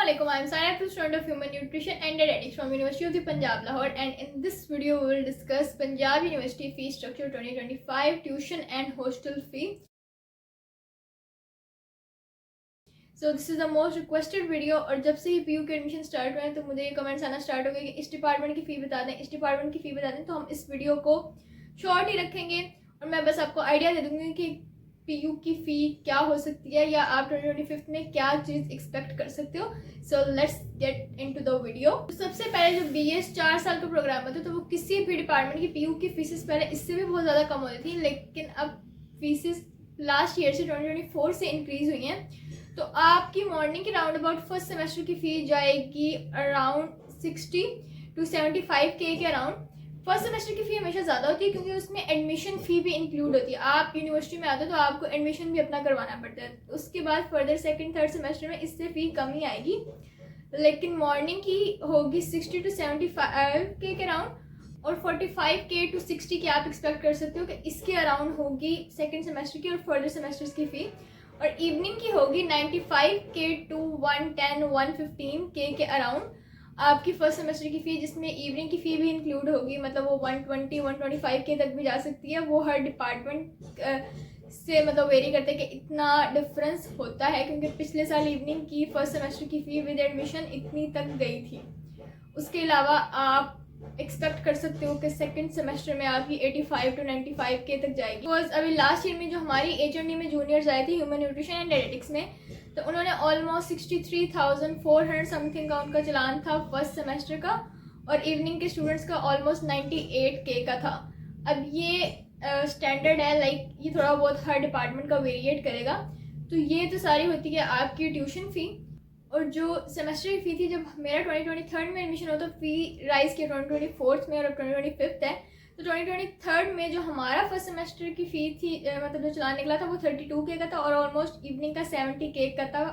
Assalamualaikum. I am Sara, student of Human Nutrition and Dietetics from University of the Punjab, Lahore, and in this video we will discuss Punjab University fee structure 2025, tuition and hostel fee. So this is the most requested video और जब से ही PU के admission start हुए हैं तो मुझे ये comments आना स्टार्ट हो गए कि इस डिपार्टमेंट की फ़ी बता दें, इस डिपार्टमेंट की फ़ी बता दें। तो हम इस वीडियो को शॉर्ट ही रखेंगे और मैं बस आपको आइडिया दे दूँगी कि पीयू की फ़ी क्या हो सकती है या आप 2025 में क्या चीज़ एक्सपेक्ट कर सकते हो। So let's get into the video. सबसे पहले जो BS 4 साल का प्रोग्राम होता है तो वो किसी भी डिपार्टमेंट की पीयू की फीसेस पहले इससे भी बहुत ज़्यादा कम होती थी, लेकिन अब फीसेस लास्ट ईयर से 2024 से इंक्रीज़ हुई हैं। तो आपकी मॉर्निंग की राउंड अबाउट फर्स्ट सेमेस्टर की फ़ी जाएगी अराउंड 60 to 75K के अराउंड। फर्स्ट सेमेस्टर की फ़ी हमेशा ज़्यादा होती है क्योंकि उसमें एडमिशन फ़ी भी इंक्लूड होती है। आप यूनिवर्सिटी में आते हो तो आपको एडमिशन भी अपना करवाना पड़ता है। उसके बाद फर्दर सेकंड थर्ड सेमेस्टर में इससे फ़ी कम ही आएगी, लेकिन मॉर्निंग की होगी 60 to 75K के अराउंड और 45K to 60K आप एक्सपेक्ट कर सकते हो कि इसके अराउंड होगी सेकेंड सेमेस्टर की और फर्दर सेमेस्टर्स की फ़ी। और इवनिंग की होगी 95K to 110-115K के अराउंड आपकी फर्स्ट सेमेस्टर की फ़ी, जिसमें इवनिंग की फ़ी भी इंक्लूड होगी, मतलब वो 120-125K तक भी जा सकती है। वो हर डिपार्टमेंट से मतलब वेरी करते हैं कि इतना डिफरेंस होता है, क्योंकि पिछले साल इवनिंग की फर्स्ट सेमेस्टर की फ़ी विद एडमिशन इतनी तक गई थी। उसके अलावा आप एक्सपेक्ट कर सकते हो कि सेकंड सेमेस्टर में आपकी 85 to 95K तक जाएगी। बिकॉज अभी लास्ट ईयर में जो हमारी HND में जूनियर्स आए थे ह्यूमन न्यूट्रिशन एंड डायरेटिक्स में, तो उन्होंने ऑलमोस्ट 63,400 समथिंग का उनका चलान था फर्स्ट सेमेस्टर का, और इवनिंग के स्टूडेंट्स का ऑलमोस्ट 98K का था। अब ये स्टैंडर्ड है, लाइक ये थोड़ा बहुत हर डिपार्टमेंट का वेरिएट करेगा। तो ये तो सारी होती है आपकी ट्यूशन फ़ी। और जो सेमेस्टर की फ़ी थी, जब मेरा 2023 में एडमिशन हुआ तो फ़ी राइज़ किया 2024 में और अब 2025 है। तो 2023 में जो हमारा फर्स्ट सेमेस्टर की फ़ी थी, मतलब जो चलान निकला था वो 32K का था और ऑलमोस्ट इवनिंग का 70K का था,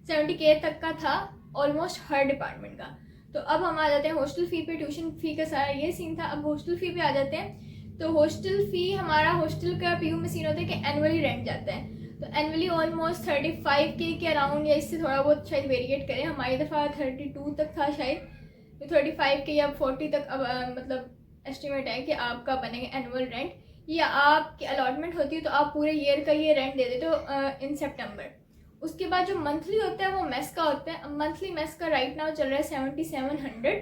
70K तक का था ऑलमोस्ट हर डिपार्टमेंट का। तो अब हम आ जाते हैं हॉस्टल फ़ी पे। ट्यूशन फ़ी का सारा ये सीन था, अब हॉस्टल फ़ी पे आ जाते हैं। तो हॉस्टल फ़ी हमारा हॉस्टल का पीयू में सीन होता है कि एनुअली रेंट जाता है। तो एनुअली ऑलमोस्ट 35K के अराउंड या इससे थोड़ा बहुत शायद वेरिएट करें। हमारी दफ़ा 32 तक था शायद, तो 35K या 40 तक अब मतलब एस्टिमेट है कि आपका बनेगा एनुअल रेंट, या आपकी अलॉटमेंट होती है तो आप पूरे ईयर का ये रेंट दे देते हो इन सितंबर। उसके बाद जो मंथली होता है वो मेस का होता है। मंथली मेस का राइट नाउ चल रहा है 7700,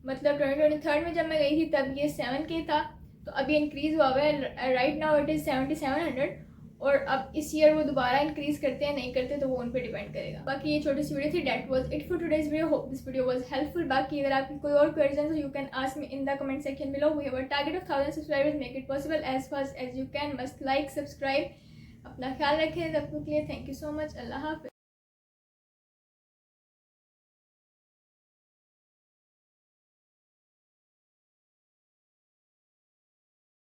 मतलब 2023 में जब मैं गई थी तब ये 7K था, तो अभी इंक्रीज़ हुआ है। राइट नाउ इट इज़ 7700, और अब इस ईयर वो दोबारा इंक्रीज़ करते हैं नहीं करते तो वो उन पे डिपेंड करेगा। बाकी ये छोटी सी वीडियो थी, that was it for today's video. Hope this video was helpful. बाकी अगर आपकी कोई और question you can ask me in the comment section below. We have a target of 1000 subscribers, make it possible as fast as you can. Must like subscribe. अपना ख्याल रखें, तब तक के लिए थैंक यू सो मच। अल्लाह हाफ़िज़।